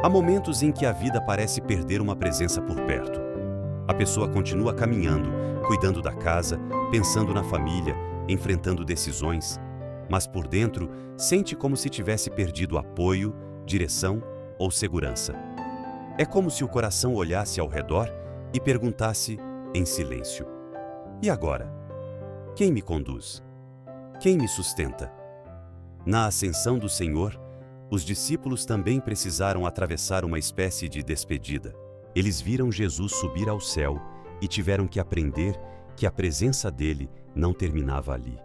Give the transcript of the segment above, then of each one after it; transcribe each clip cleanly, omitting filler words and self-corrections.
Há momentos em que a vida parece perder uma presença por perto. A pessoa continua caminhando, cuidando da casa, pensando na família, enfrentando decisões, mas por dentro sente como se tivesse perdido apoio, direção ou segurança. É como se o coração olhasse ao redor e perguntasse em silêncio: e agora? Quem me conduz? Quem me sustenta? Na ascensão do Senhor, os discípulos também precisaram atravessar uma espécie de despedida. Eles viram Jesus subir ao céu e tiveram que aprender que a presença dele não terminava ali.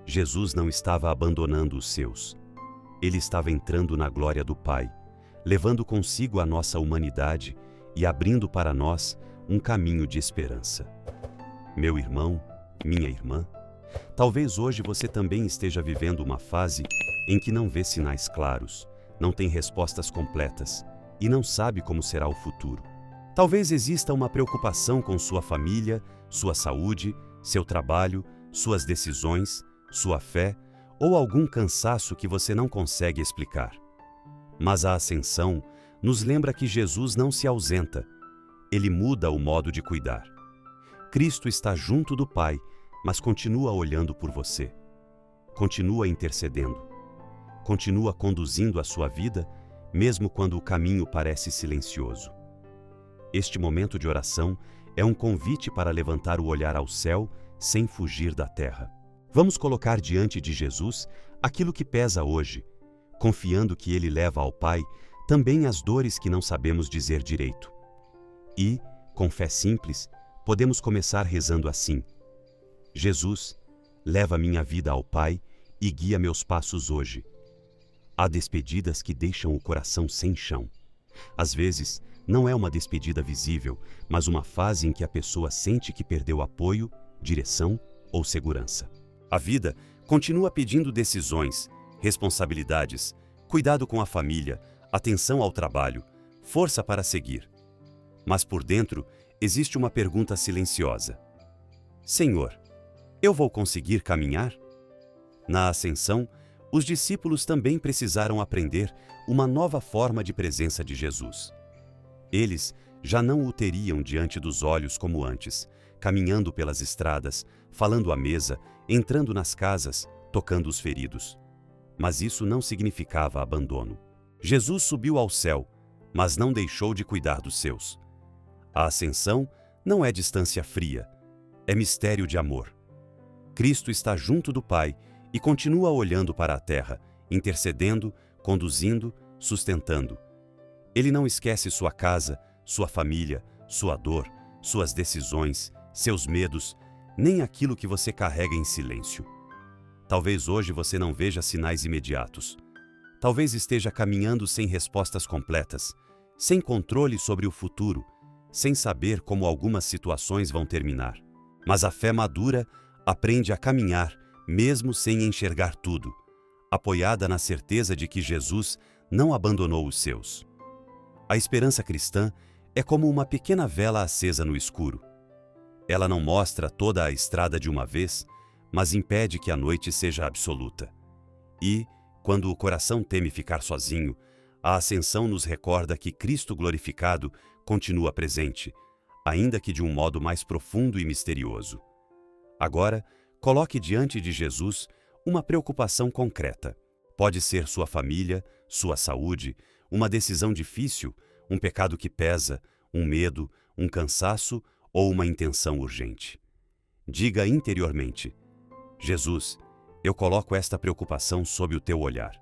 Jesus não estava abandonando os seus. Ele estava entrando na glória do Pai, levando consigo a nossa humanidade e abrindo para nós um caminho de esperança. Meu irmão, minha irmã, talvez hoje você também esteja vivendo uma fase em que não vê sinais claros, não tem respostas completas e não sabe como será o futuro. Talvez exista uma preocupação com sua família, sua saúde, seu trabalho, suas decisões, sua fé ou algum cansaço que você não consegue explicar. Mas a ascensão nos lembra que Jesus não se ausenta, ele muda o modo de cuidar. Cristo está junto do Pai, mas continua olhando por você. Continua intercedendo. Continua conduzindo a sua vida, mesmo quando o caminho parece silencioso. Este momento de oração é um convite para levantar o olhar ao céu sem fugir da terra. Vamos colocar diante de Jesus aquilo que pesa hoje, confiando que Ele leva ao Pai também as dores que não sabemos dizer direito. E, com fé simples, podemos começar rezando assim: Jesus, leva minha vida ao Pai e guia meus passos hoje. Há despedidas que deixam o coração sem chão. Às vezes, não é uma despedida visível, mas uma fase em que a pessoa sente que perdeu apoio, direção ou segurança. A vida continua pedindo decisões, responsabilidades, cuidado com a família, atenção ao trabalho, força para seguir. Mas por dentro existe uma pergunta silenciosa: Senhor, eu vou conseguir caminhar? Na ascensão, os discípulos também precisaram aprender uma nova forma de presença de Jesus. Eles já não o teriam diante dos olhos como antes, caminhando pelas estradas, falando à mesa, entrando nas casas, tocando os feridos. Mas isso não significava abandono. Jesus subiu ao céu, mas não deixou de cuidar dos seus. A ascensão não é distância fria, é mistério de amor. Cristo está junto do Pai e continua olhando para a terra, intercedendo, conduzindo, sustentando. Ele não esquece sua casa, sua família, sua dor, suas decisões, seus medos, nem aquilo que você carrega em silêncio. Talvez hoje você não veja sinais imediatos. Talvez esteja caminhando sem respostas completas, sem controle sobre o futuro, sem saber como algumas situações vão terminar. Mas a fé madura aprende a caminhar, mesmo sem enxergar tudo, apoiada na certeza de que Jesus não abandonou os seus. A esperança cristã é como uma pequena vela acesa no escuro. Ela não mostra toda a estrada de uma vez, mas impede que a noite seja absoluta. E, quando o coração teme ficar sozinho, a ascensão nos recorda que Cristo glorificado continua presente, ainda que de um modo mais profundo e misterioso. Agora, coloque diante de Jesus uma preocupação concreta. Pode ser sua família, sua saúde, uma decisão difícil, um pecado que pesa, um medo, um cansaço ou uma intenção urgente. Diga interiormente: Jesus, eu coloco esta preocupação sob o teu olhar.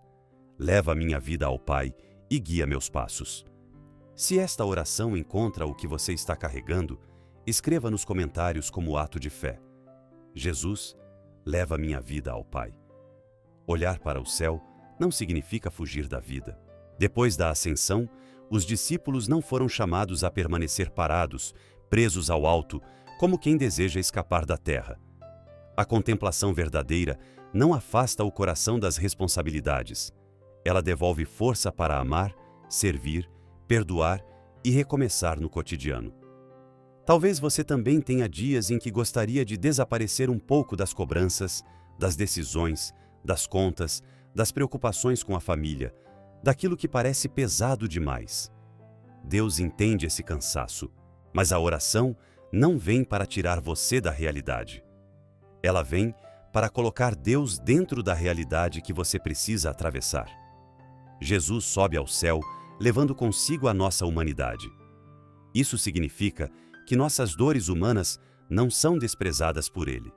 Leva minha vida ao Pai e guia meus passos. Se esta oração encontra o que você está carregando, escreva nos comentários como ato de fé: Jesus, leva minha vida ao Pai. Olhar para o céu não significa fugir da vida. Depois da ascensão, os discípulos não foram chamados a permanecer parados, presos ao alto, como quem deseja escapar da terra. A contemplação verdadeira não afasta o coração das responsabilidades. Ela devolve força para amar, servir, perdoar e recomeçar no cotidiano. Talvez você também tenha dias em que gostaria de desaparecer um pouco das cobranças, das decisões, das contas, das preocupações com a família, daquilo que parece pesado demais. Deus entende esse cansaço, mas a oração não vem para tirar você da realidade. Ela vem para colocar Deus dentro da realidade que você precisa atravessar. Jesus sobe ao céu, levando consigo a nossa humanidade. Isso significa que nossas dores humanas não são desprezadas por Ele.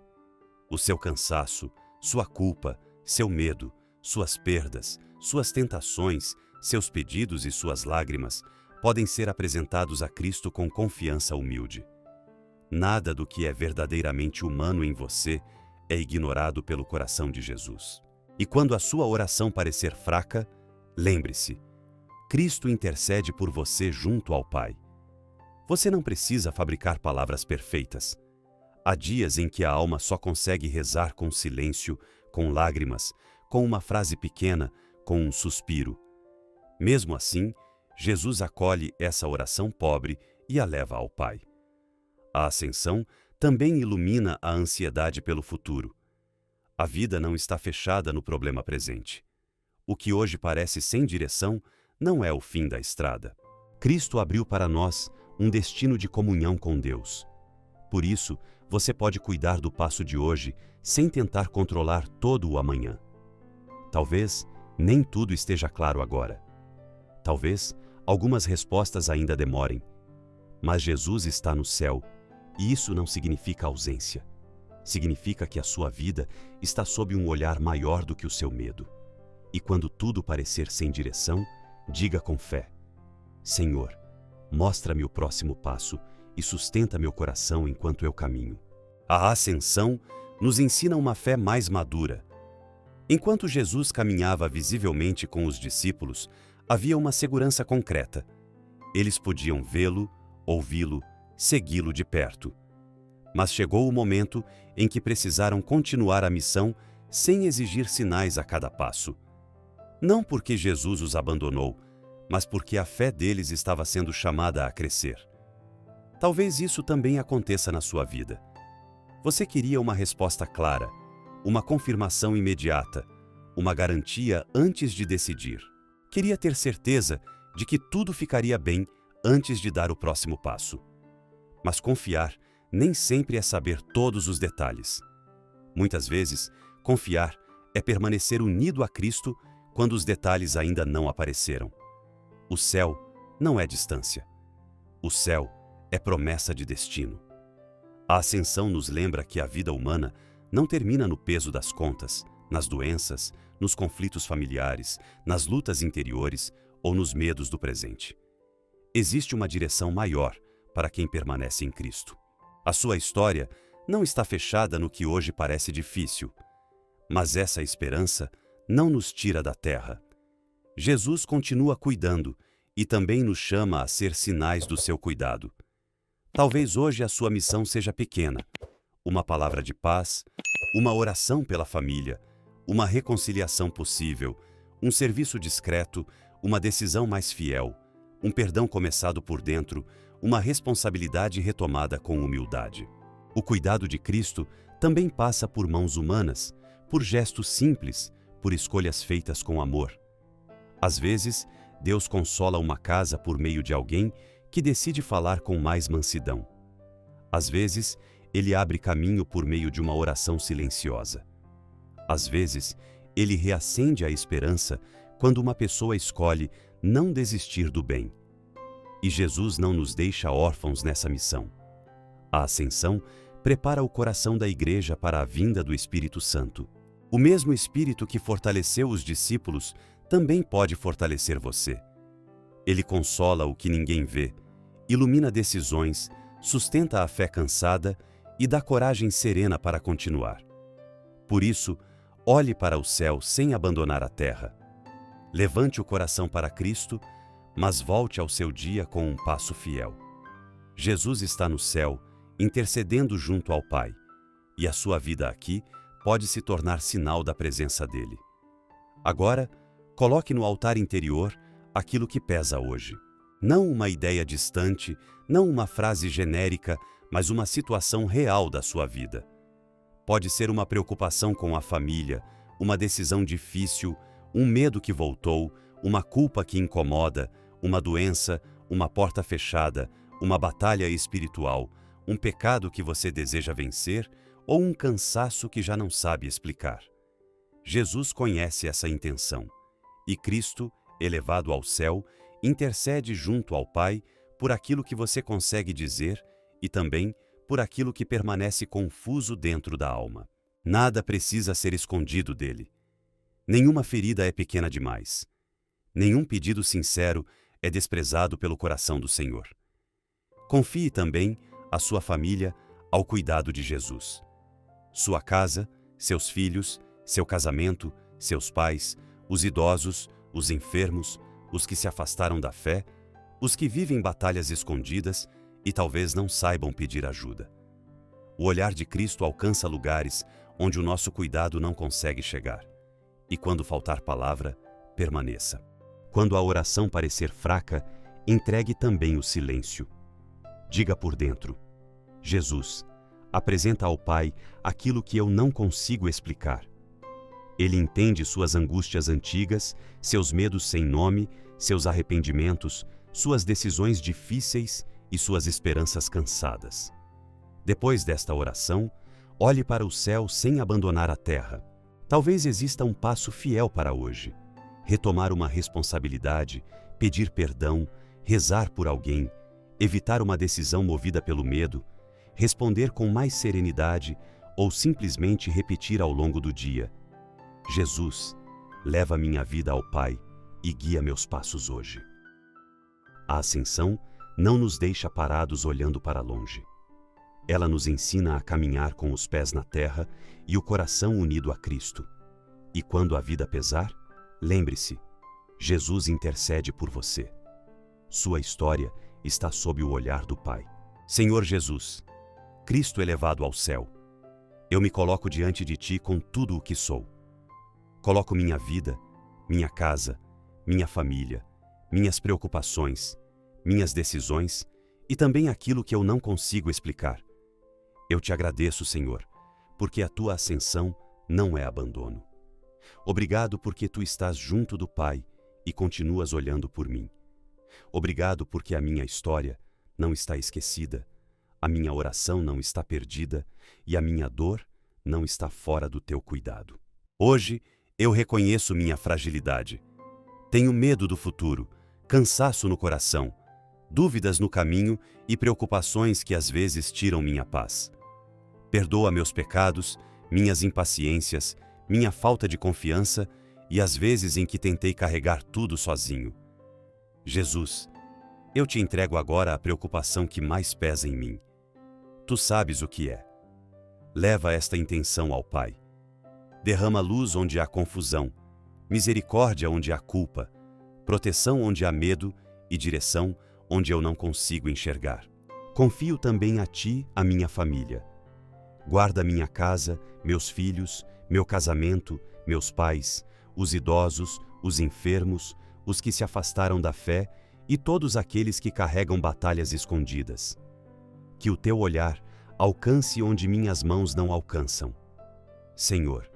O seu cansaço, sua culpa, seu medo, suas perdas, suas tentações, seus pedidos e suas lágrimas podem ser apresentados a Cristo com confiança humilde. Nada do que é verdadeiramente humano em você é ignorado pelo coração de Jesus. E quando a sua oração parecer fraca, lembre-se, Cristo intercede por você junto ao Pai. Você não precisa fabricar palavras perfeitas. Há dias em que a alma só consegue rezar com silêncio, com lágrimas, com uma frase pequena, com um suspiro. Mesmo assim, Jesus acolhe essa oração pobre e a leva ao Pai. A ascensão também ilumina a ansiedade pelo futuro. A vida não está fechada no problema presente. O que hoje parece sem direção não é o fim da estrada. Cristo abriu para nós um destino de comunhão com Deus. Por isso, você pode cuidar do passo de hoje sem tentar controlar todo o amanhã. Talvez nem tudo esteja claro agora. Talvez algumas respostas ainda demorem. Mas Jesus está no céu, e isso não significa ausência. Significa que a sua vida está sob um olhar maior do que o seu medo. E quando tudo parecer sem direção, diga com fé: Senhor, mostra-me o próximo passo e sustenta meu coração enquanto eu caminho. A ascensão nos ensina uma fé mais madura. Enquanto Jesus caminhava visivelmente com os discípulos, havia uma segurança concreta. Eles podiam vê-lo, ouvi-lo, segui-lo de perto. Mas chegou o momento em que precisaram continuar a missão sem exigir sinais a cada passo. Não porque Jesus os abandonou, mas porque a fé deles estava sendo chamada a crescer. Talvez isso também aconteça na sua vida. Você queria uma resposta clara, uma confirmação imediata, uma garantia antes de decidir. Queria ter certeza de que tudo ficaria bem antes de dar o próximo passo. Mas confiar nem sempre é saber todos os detalhes. Muitas vezes, confiar é permanecer unido a Cristo quando os detalhes ainda não apareceram. O céu não é distância. O céu é promessa de destino. A ascensão nos lembra que a vida humana não termina no peso das contas, nas doenças, nos conflitos familiares, nas lutas interiores ou nos medos do presente. Existe uma direção maior para quem permanece em Cristo. A sua história não está fechada no que hoje parece difícil, mas essa esperança não nos tira da terra. Jesus continua cuidando e também nos chama a ser sinais do seu cuidado. Talvez hoje a sua missão seja pequena: uma palavra de paz, uma oração pela família, uma reconciliação possível, um serviço discreto, uma decisão mais fiel, um perdão começado por dentro, uma responsabilidade retomada com humildade. O cuidado de Cristo também passa por mãos humanas, por gestos simples, por escolhas feitas com amor. Às vezes, Deus consola uma casa por meio de alguém que decide falar com mais mansidão. Às vezes, Ele abre caminho por meio de uma oração silenciosa. Às vezes, Ele reacende a esperança quando uma pessoa escolhe não desistir do bem. E Jesus não nos deixa órfãos nessa missão. A ascensão prepara o coração da igreja para a vinda do Espírito Santo. O mesmo Espírito que fortaleceu os discípulos também pode fortalecer você. Ele consola o que ninguém vê, ilumina decisões, sustenta a fé cansada e dá coragem serena para continuar. Por isso, olhe para o céu sem abandonar a terra. Levante o coração para Cristo, mas volte ao seu dia com um passo fiel. Jesus está no céu, intercedendo junto ao Pai, e a sua vida aqui pode se tornar sinal da presença dele. Agora, coloque no altar interior aquilo que pesa hoje. Não uma ideia distante, não uma frase genérica, mas uma situação real da sua vida. Pode ser uma preocupação com a família, uma decisão difícil, um medo que voltou, uma culpa que incomoda, uma doença, uma porta fechada, uma batalha espiritual, um pecado que você deseja vencer ou um cansaço que já não sabe explicar. Jesus conhece essa intenção e Cristo, elevado ao céu, intercede junto ao Pai por aquilo que você consegue dizer e também por aquilo que permanece confuso dentro da alma. Nada precisa ser escondido dele. Nenhuma ferida é pequena demais. Nenhum pedido sincero é desprezado pelo coração do Senhor. Confie também a sua família ao cuidado de Jesus. Sua casa, seus filhos, seu casamento, seus pais, os idosos, os enfermos, os que se afastaram da fé, os que vivem batalhas escondidas e talvez não saibam pedir ajuda. O olhar de Cristo alcança lugares onde o nosso cuidado não consegue chegar. E quando faltar palavra, permaneça. Quando a oração parecer fraca, entregue também o silêncio. Diga por dentro: Jesus, apresenta ao Pai aquilo que eu não consigo explicar. Ele entende suas angústias antigas, seus medos sem nome, seus arrependimentos, suas decisões difíceis e suas esperanças cansadas. Depois desta oração, olhe para o céu sem abandonar a terra. Talvez exista um passo fiel para hoje. Retomar uma responsabilidade, pedir perdão, rezar por alguém, evitar uma decisão movida pelo medo, responder com mais serenidade ou simplesmente repetir ao longo do dia: Jesus, leva minha vida ao Pai e guia meus passos hoje. A ascensão não nos deixa parados olhando para longe. Ela nos ensina a caminhar com os pés na terra e o coração unido a Cristo. E quando a vida pesar, lembre-se, Jesus intercede por você. Sua história está sob o olhar do Pai. Senhor Jesus, Cristo elevado ao céu, eu me coloco diante de Ti com tudo o que sou. Coloco minha vida, minha casa, minha família, minhas preocupações, minhas decisões e também aquilo que eu não consigo explicar. Eu te agradeço, Senhor, porque a Tua ascensão não é abandono. Obrigado porque Tu estás junto do Pai e continuas olhando por mim. Obrigado porque a minha história não está esquecida, a minha oração não está perdida e a minha dor não está fora do Teu cuidado. Hoje, eu reconheço minha fragilidade. Tenho medo do futuro, cansaço no coração, dúvidas no caminho e preocupações que às vezes tiram minha paz. Perdoa meus pecados, minhas impaciências, minha falta de confiança e as vezes em que tentei carregar tudo sozinho. Jesus, eu te entrego agora a preocupação que mais pesa em mim. Tu sabes o que é. Leva esta intenção ao Pai. Derrama luz onde há confusão, misericórdia onde há culpa, proteção onde há medo e direção onde eu não consigo enxergar. Confio também a Ti, a minha família. Guarda minha casa, meus filhos, meu casamento, meus pais, os idosos, os enfermos, os que se afastaram da fé e todos aqueles que carregam batalhas escondidas. Que o Teu olhar alcance onde minhas mãos não alcançam. Senhor,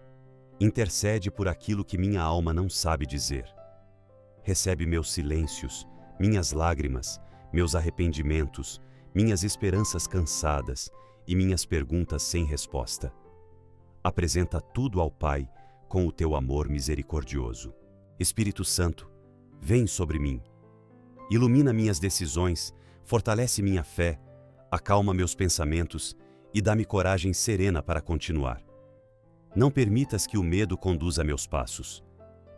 intercede por aquilo que minha alma não sabe dizer. Recebe meus silêncios, minhas lágrimas, meus arrependimentos, minhas esperanças cansadas e minhas perguntas sem resposta. Apresenta tudo ao Pai com o Teu amor misericordioso. Espírito Santo, vem sobre mim. Ilumina minhas decisões, fortalece minha fé, acalma meus pensamentos e dá-me coragem serena para continuar. Não permitas que o medo conduza meus passos.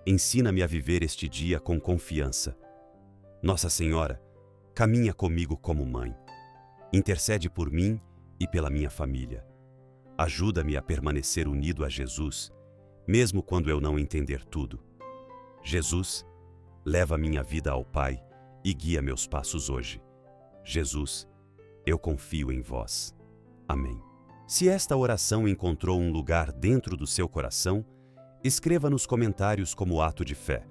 Ensina-me a viver este dia com confiança. Nossa Senhora, caminha comigo como mãe. Intercede por mim e pela minha família. Ajuda-me a permanecer unido a Jesus, mesmo quando eu não entender tudo. Jesus, leva minha vida ao Pai e guia meus passos hoje. Jesus, eu confio em vós. Amém. Se esta oração encontrou um lugar dentro do seu coração, escreva nos comentários como ato de fé.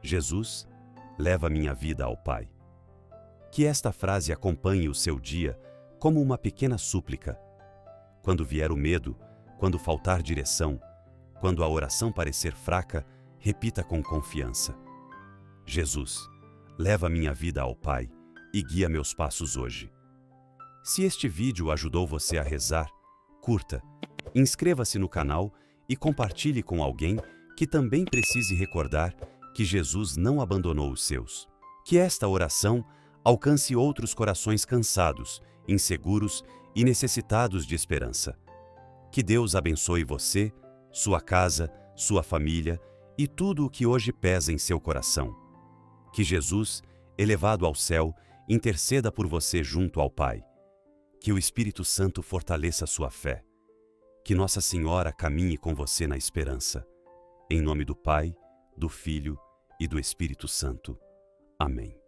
Jesus, leva minha vida ao Pai. Que esta frase acompanhe o seu dia como uma pequena súplica. Quando vier o medo, quando faltar direção, quando a oração parecer fraca, repita com confiança: Jesus, leva minha vida ao Pai e guia meus passos hoje. Se este vídeo ajudou você a rezar, curta, inscreva-se no canal e compartilhe com alguém que também precise recordar que Jesus não abandonou os seus. Que esta oração alcance outros corações cansados, inseguros e necessitados de esperança. Que Deus abençoe você, sua casa, sua família e tudo o que hoje pesa em seu coração. Que Jesus, elevado ao céu, interceda por você junto ao Pai. Que o Espírito Santo fortaleça sua fé. Que Nossa Senhora caminhe com você na esperança. Em nome do Pai, do Filho e do Espírito Santo. Amém.